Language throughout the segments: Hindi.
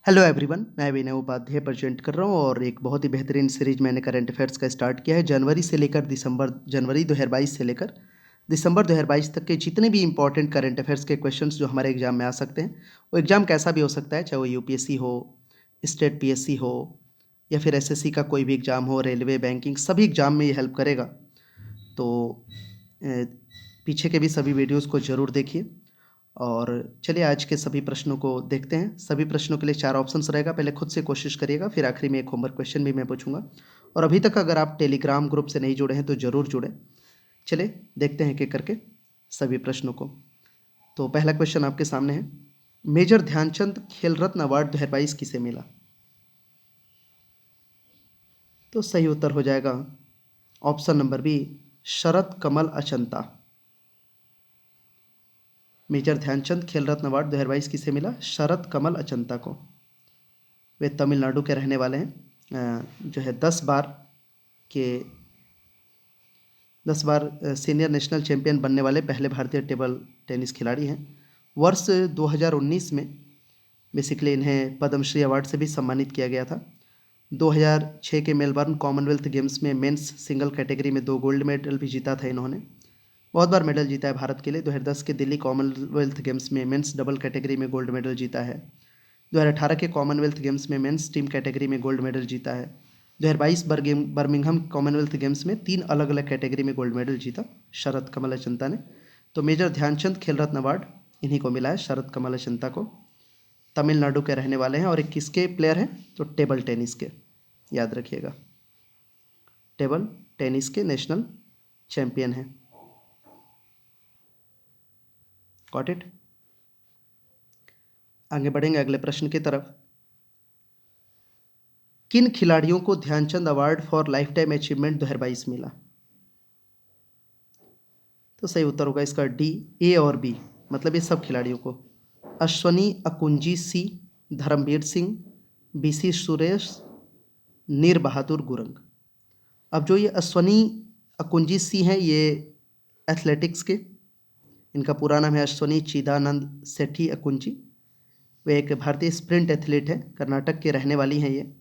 हेलो एवरीवन, मैं विनय उपाध्याय प्रेजेंट कर रहा हूँ और एक बहुत ही बेहतरीन सीरीज मैंने करंट अफेयर्स का स्टार्ट किया है। जनवरी 2022 से लेकर दिसंबर 2022 तक के जितने भी इंपॉर्टेंट करंट अफेयर्स के क्वेश्चंस जो हमारे एग्जाम में आ सकते हैं, वो एग्जाम कैसा भी हो सकता है, चाहे वो यूपीएससी हो, स्टेट पीएससी हो या फिर एसएससी का कोई भी एग्जाम हो, रेलवे, बैंकिंग, सभी एग्जाम में ये हेल्प करेगा। तो अ, पीछे के भी सभी वीडियोज़ को ज़रूर देखिए। और चलिए आज के सभी प्रश्नों को देखते हैं। सभी प्रश्नों के लिए 4 ऑप्शंस रहेगा, पहले खुद से कोशिश करिएगा, फिर आखिरी में एक होमवर्क क्वेश्चन भी मैं पूछूंगा। और अभी तक अगर आप टेलीग्राम ग्रुप से नहीं जुड़े हैं तो ज़रूर जुड़ें। चलिए देखते हैं एक करके सभी प्रश्नों को। तो पहला क्वेश्चन आपके सामने है, मेजर ध्यानचंद खेल रत्न अवार्ड 2022 किसे मिला? तो सही उत्तर हो जाएगा option number B, Sharath Kamal Achanta. Major Dhyanchand खेल रत्न अवार्ड 2022 किसे मिला? शरत कमल अचंता को। वे तमिलनाडु के रहने वाले हैं। जो है 10 बार सीनियर नेशनल चैंपियन बनने वाले पहले भारतीय टेबल टेनिस खिलाड़ी हैं। वर्ष 2019 में बेसिकली इन्हें पद्मश्री अवार्ड से भी सम्मानित किया गया था। 2006 के मेलबर्न कॉमनवेल्थ गेम्स में मेंस सिंगल कैटेगरी में 2 गोल्ड मेडल भी जीता था इन्होंने। बहुत बार मेडल जीता है भारत के लिए। 2010 के दिल्ली कॉमनवेल्थ गेम्स में मेंस डबल कैटेगरी में गोल्ड मेडल जीता है। 2018 के कॉमनवेल्थ गेम्स में मेंस टीम कैटेगरी में गोल्ड मेडल जीता है। 2022 बर्मिंघम कॉमनवेल्थ गेम्स में 3 अलग अलग कैटेगरी में गोल्ड मेडल जीता शरत कमल अचंता ने। तो मेजर ध्यानचंद खेल रत्न अवार्ड इन्हीं को मिला है, शरत कमल अचंता को। तमिलनाडु के रहने वाले हैं और एक किसके प्लेयर हैं? तो टेबल टेनिस के, याद रखिएगा, टेबल टेनिस के नेशनल चैंपियन हैं। Got it. आगे बढ़ेंगे अगले प्रश्न की तरफ। किन खिलाड़ियों को Dhyan Chand award for lifetime achievement 2022 मिला? तो सही उत्तर होगा इसका डी, ए और बी, मतलब ये सब खिलाड़ियों को। अश्वनी अकुंजी सी, धर्मवीर सिंह, बीसी सुरेश, नीर बहादुर गुरंग। अब जो ये अश्वनी अकुंजी सी हैं, ये एथलेटिक्स के, इनका पूरा नाम है अश्वनी चिदानंद सेठी अकुंजी। वे एक भारतीय स्प्रिंट एथलीट हैं, कर्नाटक के रहने वाली हैं ये।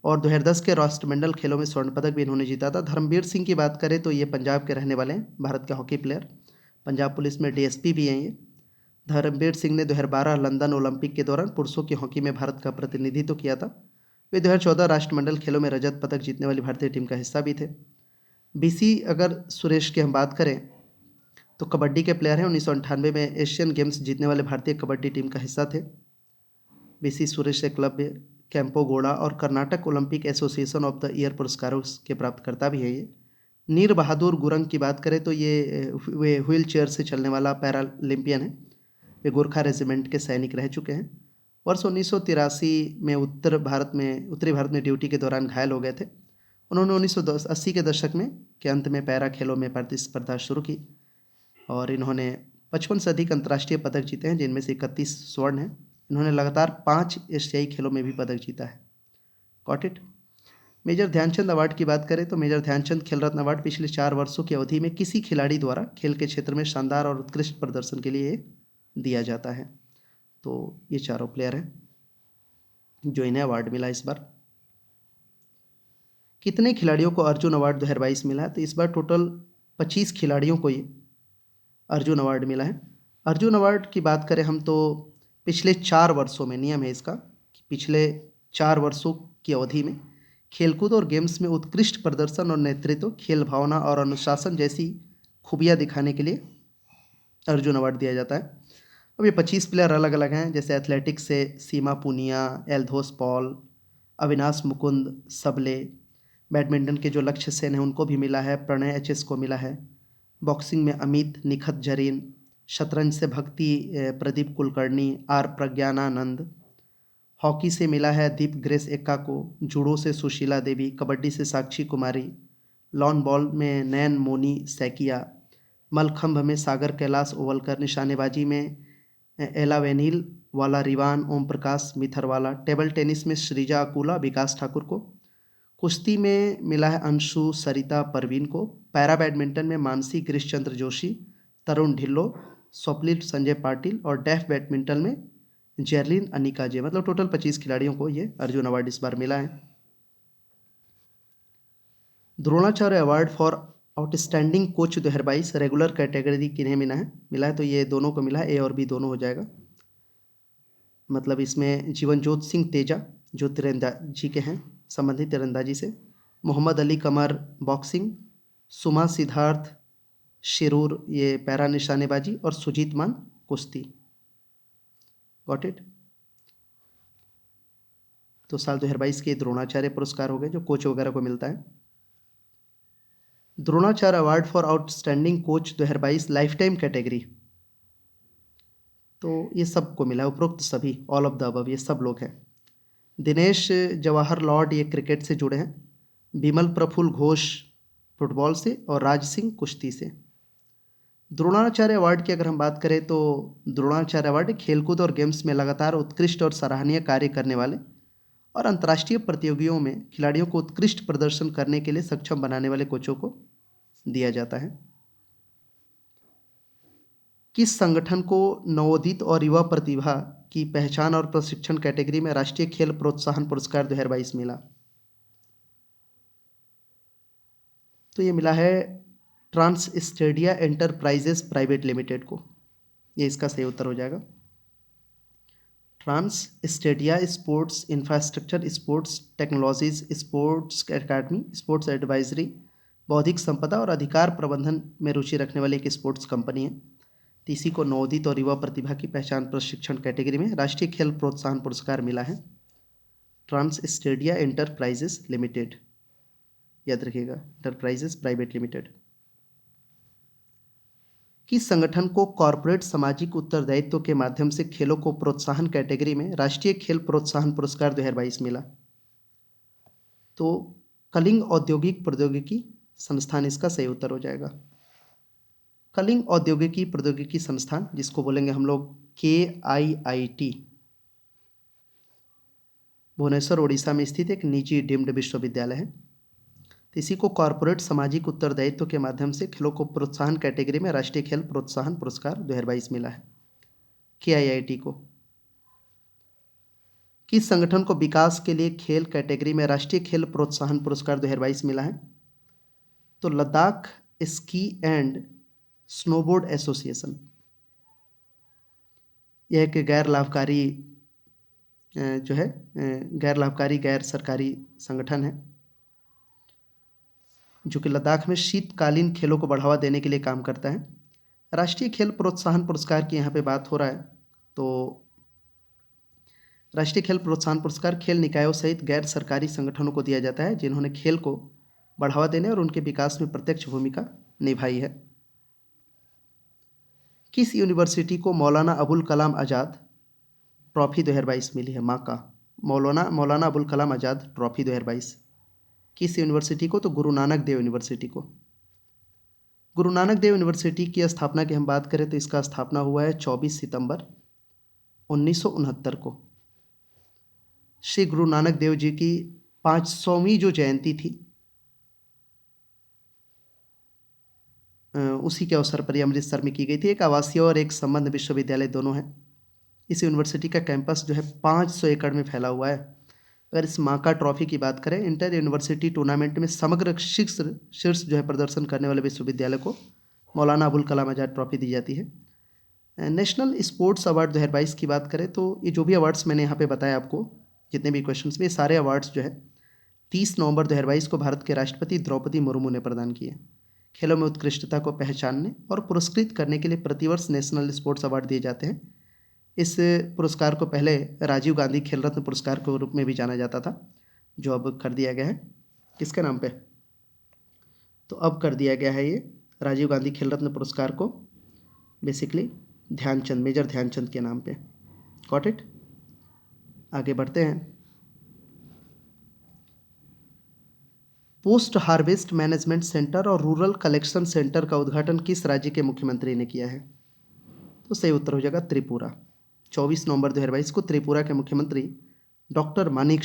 और 2010 के राष्ट्रमंडल खेलों में स्वर्ण पदक भी इन्होंने जीता था। धर्मवीर सिंह की बात करें तो ये पंजाब के रहने वाले हैं, भारत के हॉकी प्लेयर, पंजाब पुलिस में डीएसपी भी हैं ये। धर्मवीर सिंह ने 2012 लंदन ओलंपिक के दौरान पुरुषों की हॉकी में भारत का प्रतिनिधित्व किया था। वे 2014 राष्ट्रमंडल खेलों में रजत पदक जीतने वाली भारतीय टीम का हिस्सा भी थे। बीसी अगर सुरेश की हम बात करें तो कबड्डी के प्लेयर हैं, 1998 में एशियन गेम्स जीतने वाले भारतीय कबड्डी टीम का हिस्सा थे। बीसी सुरेश क्लब कैंपोगोड़ा और Karnataka Olympic association of the year पुरस्कारों के प्राप्तकर्ता भी है ये। नीर बहादुर गुरंग की बात करें तो वे व्हील चेयर से चलने वाला पैरालंपियन है। वे गोरखा रेजिमेंट के सैनिक रह चुके हैं। वर्ष 1983 में उत्तरी भारत में ड्यूटी के दौरान घायल हो गए थे। उन्होंने 1980 के दशक में के अंत में पैरा खेलों में प्रतिस्पर्धा शुरू की और इन्होंने 55 से अधिक अंतर्राष्ट्रीय पदक जीते हैं, जिनमें से 31 स्वर्ण हैं। इन्होंने लगातार 5 एशियाई खेलों में भी पदक जीता है। Got it. Major Dhyan Chand award की बात करें तो मेजर ध्यानचंद खेल रत्न अवार्ड पिछले 4 वर्षों की अवधि में किसी खिलाड़ी द्वारा खेल के क्षेत्र में शानदार और उत्कृष्ट प्रदर्शन के लिए दिया जाता है। तो ये चारों प्लेयर हैं जो इन्हें अवार्ड मिला इस बार। कितने खिलाड़ियों को अर्जुन अवार्ड 2022 मिला है? तो इस बार टोटल 25 खिलाड़ियों को ये अर्जुन अवार्ड मिला है। अर्जुन अवार्ड की बात करें हम तो पिछले 4 वर्षों में नियम है इसका कि पिछले 4 वर्षों की अवधि में खेलकूद और गेम्स में उत्कृष्ट प्रदर्शन और नेतृत्व, खेल भावना और अनुशासन जैसी खूबियाँ दिखाने के लिए अर्जुन अवार्ड दिया जाता है। अब ये 25 प्लेयर अलग अलग हैं, जैसे एथलेटिक्स से सीमा पूनिया, एल्दोस पॉल, अविनाश मुकुंद सबले। बैडमिंटन के जो लक्ष्य सेन हैं उनको भी मिला है, प्रणय एचएस को मिला है। बॉक्सिंग में अमित निखत जरीन, शतरंज से भक्ति प्रदीप कुलकर्णी, आर प्रज्ञानानंद। हॉकी से मिला है दीप ग्रेस एक्का को, जूडो से सुशीला देवी, कबड्डी से साक्षी कुमारी, लॉन बॉल में नयन मोनी सैकिया, मलखंभ में सागर कैलाश ओवलकर, निशानेबाजी में एला वेनिल वाला रिवान ओम प्रकाश मिथरवाला, टेबल टेनिस में श्रीजा अकुला विकास ठाकुर को, कुश्ती में मिला है अंशु सरिता परवीन को, पैरा बैडमिंटन में मानसी गिरीश चंद्र जोशी, तरुण ढिल्लो, स्वप्निल संजय पाटिल और डेफ बैडमिंटन में जेरलिन अनिका जे, मतलब टोटल 25 खिलाड़ियों को ये अर्जुन अवार्ड इस बार मिला है। Dronacharya award for outstanding coach 2022 regular category किन्हें मिला है तो ये दोनों को मिला है, ए और बी दोनों हो जाएगा। मतलब इसमें जीवनजोत सिंह तेजा जो तीरंदाजी के हैं, संबंधित तीरंदाजी से, मोहम्मद अली कमर बॉक्सिंग, सुमा सिद्धार्थ शिरूर ये पैरा निशानेबाजी, और सुजीत मान कुश्ती। Got it. तो साल 2022 के द्रोणाचार्य पुरस्कार हो गए जो कोच वगैरह को मिलता है। Dronacharya award for outstanding coach 2022 life time category, तो ये सबको मिला है, उपरोक्त सभी, ऑल ऑफ द अबव, ये सब लोग हैं। दिनेश जवाहर लॉर्ड ये क्रिकेट से जुड़े हैं, बिमल प्रफुल्ल घोष फुटबॉल से, और राज सिंह कुश्ती से। द्रोणाचार्य अवार्ड की अगर हम बात करें तो द्रोणाचार्य अवार्ड खेलकूद और गेम्स में लगातार उत्कृष्ट और सराहनीय कार्य करने वाले और अंतर्राष्ट्रीय प्रतियोगियों में खिलाड़ियों को उत्कृष्ट प्रदर्शन करने के लिए सक्षम बनाने वाले कोचों को दिया जाता है। किस संगठन को नवोदित और युवा प्रतिभा की पहचान और प्रशिक्षण कैटेगरी में राष्ट्रीय खेल प्रोत्साहन पुरस्कार 2022 मिला? तो ये मिला है TransStadia enterprises private limited को, ये इसका सही उत्तर हो जाएगा। TransStadia sports infrastructure, sports technologies, sports academy, sports advisory, बौद्धिक संपदा और अधिकार प्रबंधन में रुचि रखने वाली एक स्पोर्ट्स कंपनी है। तो इसी को नवोदित और युवा प्रतिभा की पहचान प्रशिक्षण कैटेगरी में राष्ट्रीय खेल प्रोत्साहन पुरस्कार मिला है, ट्रांस स्टेडिया एंटरप्राइजेस लिमिटेड, याद रखिएगा, एंटरप्राइजेस प्राइवेट लिमिटेड। किस संगठन को कॉरपोरेट सामाजिक उत्तरदायित्व के माध्यम से खेलों को प्रोत्साहन कैटेगरी में राष्ट्रीय खेल प्रोत्साहन पुरस्कार 2022 मिला? तो कलिंग औद्योगिक प्रौद्योगिकी संस्थान इसका सही उत्तर हो जाएगा। कलिंग औद्योगिकी प्रौद्योगिकी संस्थान, जिसको बोलेंगे हम लोग KIIT, भुवनेश्वर ओडिशा में स्थित एक निजी डीम्ड विश्वविद्यालय है। तो इसी को कॉरपोरेट सामाजिक उत्तरदायित्व के माध्यम से खेलों को प्रोत्साहन कैटेगरी में राष्ट्रीय खेल प्रोत्साहन पुरस्कार 2022 मिला है, KIIT को। किस संगठन को विकास के लिए खेल कैटेगरी में राष्ट्रीय खेल प्रोत्साहन पुरस्कार 2022 मिला है? तो Ladakh ski and snowboard association, यह एक गैर लाभकारी जो है गैर लाभकारी गैर सरकारी संगठन है जो कि लद्दाख में शीतकालीन खेलों को बढ़ावा देने के लिए काम करता है। राष्ट्रीय खेल प्रोत्साहन पुरस्कार की यहाँ पे बात हो रहा है, तो राष्ट्रीय खेल प्रोत्साहन पुरस्कार खेल निकायों सहित गैर सरकारी संगठनों को दिया जाता है जिन्होंने खेल को बढ़ावा देने और उनके विकास में प्रत्यक्ष भूमिका निभाई है। किस यूनिवर्सिटी को मौलाना अबुल कलाम आज़ाद ट्रॉफी 2022 मिली है? मौलाना अबुल कलाम आज़ाद ट्रॉफी 2022 किस यूनिवर्सिटी को? तो गुरु नानक देव यूनिवर्सिटी को। गुरु नानक देव यूनिवर्सिटी की स्थापना की हम बात करें तो इसका स्थापना हुआ है 24 सितंबर 1969 को। श्री गुरु नानक देव जी की 500वीं जो जयंती थी उसी के अवसर पर अमृतसर में की गई थी। एक आवासीय और एक संबद्ध विश्वविद्यालय दोनों है। इस यूनिवर्सिटी का कैंपस जो है 500 एकड़ में फैला हुआ है। अगर इस माका ट्रॉफी की बात करें, इंटर यूनिवर्सिटी टूर्नामेंट में समग्र शीर्ष जो है प्रदर्शन करने वाले विश्वविद्यालय को मौलाना अबुल कलाम आज़ाद ट्रॉफी दी जाती है। नेशनल स्पोर्ट्स अवार्ड 2022 की बात करें तो ये जो भी अवार्ड्स मैंने यहाँ पे बताया आपको, जितने भी क्वेश्चंस में, सारे अवार्ड्स जो है 30 नवंबर 2022 को भारत के राष्ट्रपति द्रौपदी मुर्मू ने प्रदान किए। खेलों में उत्कृष्टता को पहचानने और पुरस्कृत करने के लिए प्रतिवर्ष नेशनल स्पोर्ट्स अवार्ड दिए जाते हैं। इस पुरस्कार को पहले राजीव गांधी खेल रत्न पुरस्कार के रूप में भी जाना जाता था, जो अब कर दिया गया है किसके नाम पे? तो अब कर दिया गया है ये राजीव गांधी खेल रत्न पुरस्कार को बेसिकली ध्यानचंद, मेजर ध्यानचंद के नाम पे। Got it. आगे बढ़ते हैं। पोस्ट हार्वेस्ट मैनेजमेंट सेंटर और रूरल कलेक्शन सेंटर का उद्घाटन किस राज्य के मुख्यमंत्री ने किया है? तो सही उत्तर हो जाएगा त्रिपुरा। 24 नवंबर 2022 को त्रिपुरा के मुख्यमंत्री डॉक्टर मानिक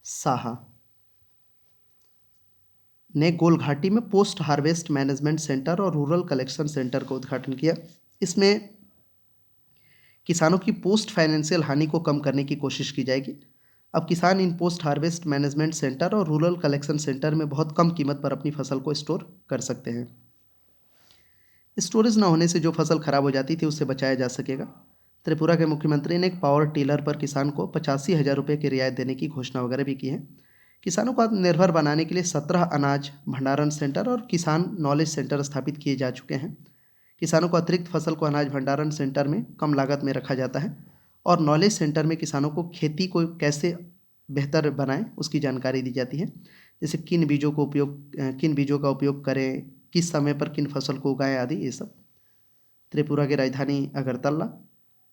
शाह ने गोलघाटी में पोस्ट हार्वेस्ट मैनेजमेंट सेंटर और रूरल कलेक्शन सेंटर का उद्घाटन किया। इसमें किसानों की पोस्ट फाइनेंशियल हानि को कम करने की कोशिश की जाएगी। अब किसान इन पोस्ट हार्वेस्ट मैनेजमेंट सेंटर और रूरल कलेक्शन सेंटर में बहुत कम कीमत पर अपनी फसल को स्टोर कर सकते हैं। स्टोरेज न होने से जो फसल खराब हो जाती थी उससे बचाया जा सकेगा। त्रिपुरा के मुख्यमंत्री ने एक पावर टिलर पर किसान को 85,000 रुपये की रियायत देने की घोषणा वगैरह भी की है। किसानों को आत्मनिर्भर बनाने के लिए 17 अनाज भंडारण सेंटर और किसान नॉलेज सेंटर स्थापित किए जा चुके हैं। किसानों को अतिरिक्त फसल को अनाज भंडारण सेंटर में कम लागत में रखा जाता है और नॉलेज सेंटर में किसानों को खेती को कैसे बेहतर बनाएं उसकी जानकारी दी जाती है। जैसे किन बीजों का उपयोग करें, किस समय पर किन फसल को उगाएं आदि ये सब। त्रिपुरा की राजधानी अगरतला,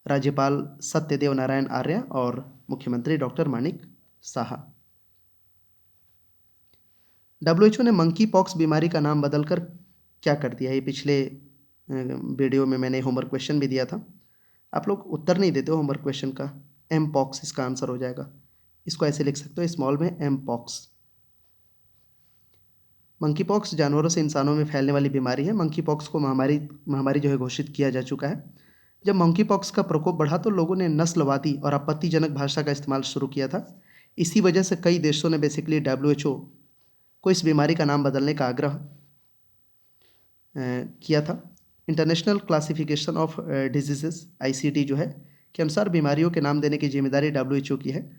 राज्यपाल सत्यदेव नारायण आर्य और मुख्यमंत्री डॉक्टर माणिक साहा। WHO ने मंकी पॉक्स बीमारी का नाम बदलकर क्या कर दिया? ये पिछले वीडियो में मैंने होमवर्क क्वेश्चन भी दिया था। आप लोग उत्तर नहीं देते हो होमवर्क क्वेश्चन का। एम पॉक्स इसका आंसर हो जाएगा। इसको ऐसे लिख सकते हो स्मॉल में, एम पॉक्स। मंकी पॉक्स जानवरों से इंसानों में फैलने वाली बीमारी है। मंकी पॉक्स को महामारी जो है घोषित किया जा चुका है। जब मंकी पॉक्स का प्रकोप बढ़ा तो लोगों ने नस्लवादी और आपत्तिजनक भाषा का इस्तेमाल शुरू किया था। इसी वजह से कई देशों ने बेसिकली WHO को इस बीमारी का नाम बदलने का आग्रह किया था। International classification of diseases ICD जो है के अनुसार बीमारियों के नाम देने की जिम्मेदारी WHO की है।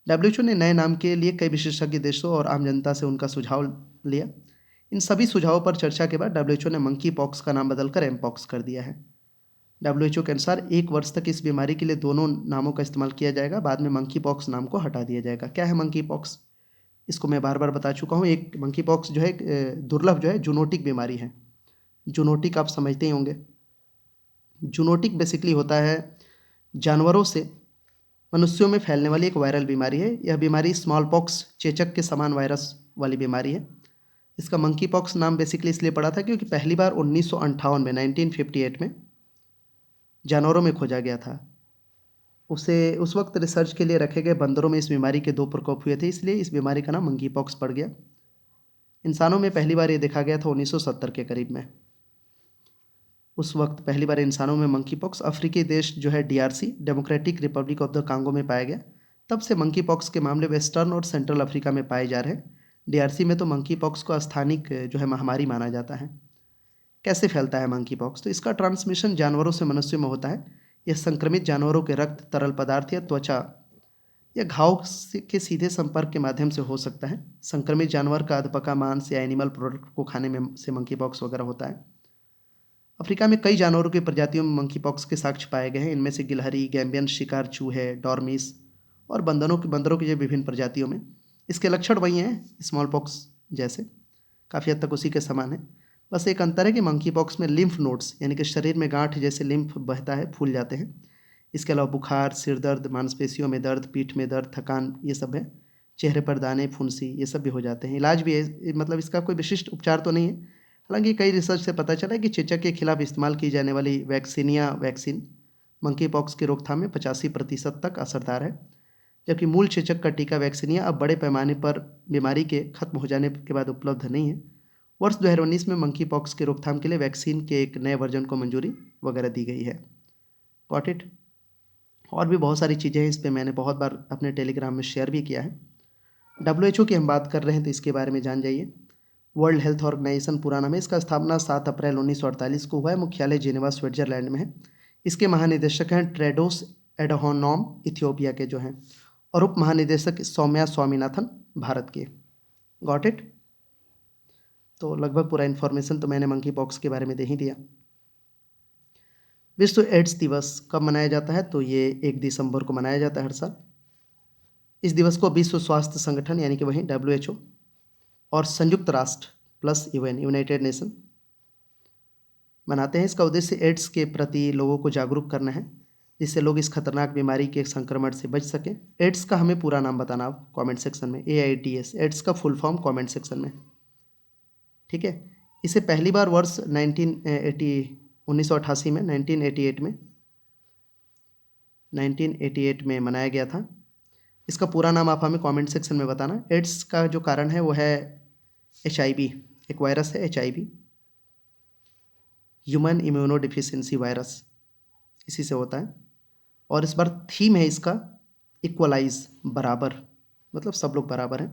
WHO ने नए नाम के लिए कई विशेषज्ञ देशों और आम जनता से उनका सुझाव लिया। इन सभी सुझावों पर चर्चा के बाद WHO ने मंकी पॉक्स का नाम बदलकर एम पॉक्स कर दिया है। WHO के अनुसार 1 वर्ष तक इस बीमारी के लिए दोनों नामों का इस्तेमाल किया जाएगा, बाद में मंकी पॉक्स नाम को हटा दिया जाएगा। क्या है मंकी पॉक्स? इसको मैं बार बार बता चुका हूँ। एक मंकी पॉक्स जो है दुर्लभ जो है जूनोटिक बीमारी है। जूनोटिक आप समझते ही होंगे। जूनोटिक बेसिकली होता है जानवरों से मनुष्यों में फैलने वाली एक वायरल बीमारी है। यह बीमारी स्मॉल पॉक्स चेचक के समान वायरस वाली बीमारी है। इसका मंकी पॉक्स नाम बेसिकली इसलिए पड़ा था क्योंकि पहली बार 1958 में 1958 में जानवरों में खोजा गया था। उस वक्त रिसर्च के लिए रखे गए बंदरों में इस बीमारी के 2 प्रकोप हुए थे, इसलिए इस बीमारी का नाम मंकी पॉक्स पड़ गया। इंसानों में पहली बार ये देखा गया था 1970 के करीब में। उस वक्त पहली बार इंसानों में मंकी पॉक्स अफ्रीकी देश जो है DRC democratic Republic of the Congo में पाया गया। तब से मंकी पॉक्स के मामले वेस्टर्न और सेंट्रल अफ्रीका में पाए जा रहे हैं। DRC में तो मंकी पॉक्स को स्थानिक जो है महामारी माना जाता है। कैसे फैलता है मंकी पॉक्स? तो इसका ट्रांसमिशन जानवरों से मनुष्यों में होता है। यह संक्रमित जानवरों के रक्त, तरल पदार्थ या त्वचा या घाव के सीधे संपर्क के माध्यम से हो सकता है। संक्रमित जानवर का अधपका मांस या एनिमल प्रोडक्ट को खाने में से मंकी पॉक्स वगैरह होता है। अफ्रीका में कई जानवरों की प्रजातियों में मंकी पॉक्स के साक्ष्य पाए गए हैं। इनमें से गिलहरी, गैम्बियन शिकार चूहे, डॉर्मिस और बंदरों की जो विभिन्न प्रजातियों में इसके लक्षण वही हैं स्मॉल पॉक्स जैसे, काफ़ी हद तक उसी के समान है। बस एक अंतर है कि मंकी पॉक्स में लिम्फ नोड्स यानी कि शरीर में गांठ जैसे लिम्फ बहता है, फूल जाते हैं। इसके अलावा बुखार, सिर दर्द, मांसपेशियों में दर्द, पीठ में दर्द, थकान ये सब है। चेहरे पर दाने, फुंसी ये सब भी हो जाते हैं। इलाज भी है, मतलब इसका कोई विशिष्ट उपचार तो नहीं है। हालांकि कई रिसर्च से पता चला है कि चेचक के खिलाफ इस्तेमाल की जाने वाली वैक्सीन मंकी पॉक्स की रोकथाम में 85% तक असरदार है, जबकि मूल चेचक का टीका वैक्सीनिया अब बड़े पैमाने पर बीमारी के खत्म हो जाने के बाद उपलब्ध नहीं है। वर्ष 2019 में मंकी पॉक्स की रोकथाम के लिए वैक्सीन के एक नए वर्जन को मंजूरी वगैरह दी गई है। Got it? और भी बहुत सारी चीज़ें हैं, इस पर मैंने बहुत बार अपने टेलीग्राम में शेयर भी किया है। WHO की हम बात कर रहे हैं तो इसके बारे में जान जाइए। वर्ल्ड हेल्थ ऑर्गेनाइजेशन पूरा नाम है। इसका स्थापना 7 अप्रैल 1948 को हुआ है। मुख्यालय जेनेवा स्विट्जरलैंड में है। इसके महानिदेशक हैं टेड्रोस एडहानोम इथियोपिया के जो हैं, और उप महानिदेशक सौम्या स्वामीनाथन भारत के। Got it? तो लगभग पूरा इन्फॉर्मेशन तो मैंने मंकी पॉक्स के बारे में दे ही दिया। विश्व एड्स दिवस कब मनाया जाता है? तो ये 1 दिसंबर को मनाया जाता है हर साल। इस दिवस को विश्व स्वास्थ्य संगठन यानी कि वहीं WHO और संयुक्त राष्ट्र प्लस UN यूनाइटेड नेशन मनाते हैं। इसका उद्देश्य एड्स के प्रति लोगों को जागरूक करना है, जिससे लोग इस खतरनाक बीमारी के संक्रमण से बच सकें। एड्स का हमें पूरा नाम बताना आप कमेंट सेक्शन में, AIDS। एड्स का फुल फॉर्म कमेंट सेक्शन में, ठीक है। इसे पहली बार वर्ष 1988 में 1988 में मनाया गया था। इसका पूरा नाम आप हमें कमेंट सेक्शन में बताना। एड्स का जो कारण है वो है HIV एक वायरस है, HIV human immuno deficiency virus, इसी से होता है। और इस बार थीम है इसका इक्वलाइज, बराबर, मतलब सब लोग बराबर हैं,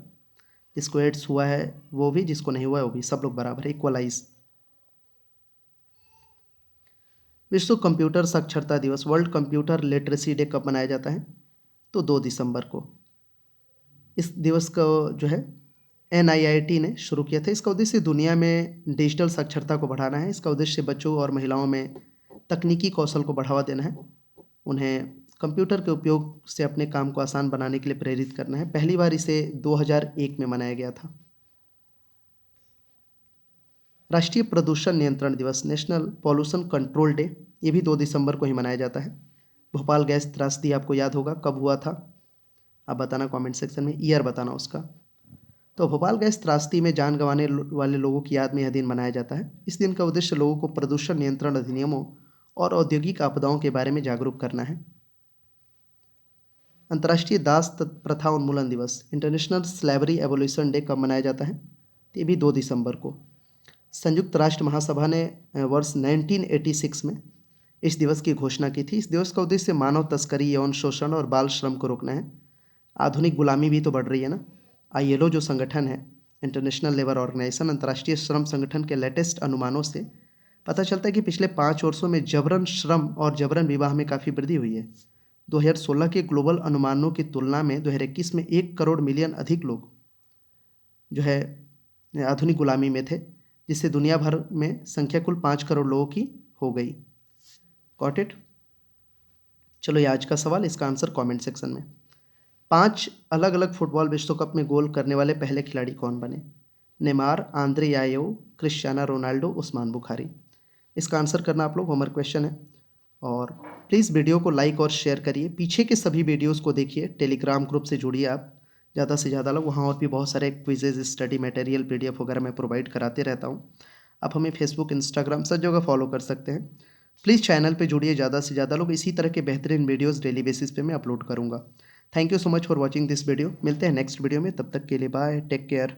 जिसको एड्स हुआ है वो भी, जिसको नहीं हुआ है वो भी, सब लोग बराबर है, इक्वलाइज। विश्व कंप्यूटर साक्षरता दिवस, वर्ल्ड कंप्यूटर लिटरेसी डे कब मनाया जाता है? तो 2 दिसंबर को। इस दिवस को जो है NIIT ने शुरू किया था। इसका उद्देश्य दुनिया में डिजिटल साक्षरता को बढ़ाना है। इसका उद्देश्य बच्चों और महिलाओं में तकनीकी कौशल को बढ़ावा देना है, उन्हें कंप्यूटर के उपयोग से अपने काम को आसान बनाने के लिए प्रेरित करना है। पहली बार इसे 2001 में मनाया गया था। राष्ट्रीय प्रदूषण नियंत्रण दिवस, नेशनल पॉल्यूशन कंट्रोल डे, ये भी 2 दिसंबर को ही मनाया जाता है। भोपाल गैस त्रासदी आपको याद होगा कब हुआ था, आप बताना कमेंट सेक्शन में, ईयर बताना उसका। तो भोपाल गैस त्रासदी में जान गंवाने वाले लोगों की याद में यह दिन मनाया जाता है। इस दिन का उद्देश्य लोगों को प्रदूषण नियंत्रण अधिनियमों और औद्योगिक आपदाओं के बारे में जागरूक करना है। अंतर्राष्ट्रीय दास प्रथा उन्मूलन दिवस, इंटरनेशनल स्लेवरी एबोलिशन डे कब मनाया जाता है? ये भी 2 दिसंबर को। संयुक्त राष्ट्र महासभा ने वर्ष 1986 में इस दिवस की घोषणा की थी। इस दिवस का उद्देश्य मानव तस्करी, यौन शोषण और बाल श्रम को रोकना है। आधुनिक गुलामी भी तो बढ़ रही है ना। ILO जो संगठन है, इंटरनेशनल लेबर ऑर्गेनाइजेशन, अंतर्राष्ट्रीय श्रम संगठन के लेटेस्ट अनुमानों से पता चलता है कि पिछले 5 वर्षों में जबरन श्रम और जबरन विवाह में काफ़ी वृद्धि हुई है। 2016 के ग्लोबल अनुमानों की तुलना में 2021 में 1 करोड़ मिलियन अधिक लोग जो है आधुनिक गुलामी में थे, जिससे दुनिया भर में संख्या कुल 5 करोड़ लोगों की हो गई। Got it? चलो ये आज का सवाल, इसका आंसर कमेंट सेक्शन में। 5 अलग अलग फुटबॉल विश्व कप में गोल करने वाले पहले खिलाड़ी कौन बने? Neymar, Andre Ayew, Cristiano Ronaldo, Osman Bukari. इसका आंसर करना आप लोग, होमवर्क क्वेश्चन है। और प्लीज़ वीडियो को लाइक और शेयर करिए। पीछे के सभी वीडियोस को देखिए, टेलीग्राम ग्रुप से जुड़िए आप ज़्यादा से ज़्यादा लोग, वहाँ और भी बहुत सारे क्विजेज, स्टडी मटेरियल, PDF वगैरह मैं प्रोवाइड कराते रहता हूँ। आप हमें फेसबुक, इंस्टाग्राम सब जगह फॉलो कर सकते हैं। प्लीज़ चैनल पे जुड़िए ज़्यादा से ज़्यादा लोग, इसी तरह के बेहतरीन वीडियोस डेली बेसिस पे मैं अपलोड करूँगा। Thank you so much for watching this video. मिलते हैं नेक्स्ट वीडियो में, तब तक के लिए बाय, टेक केयर।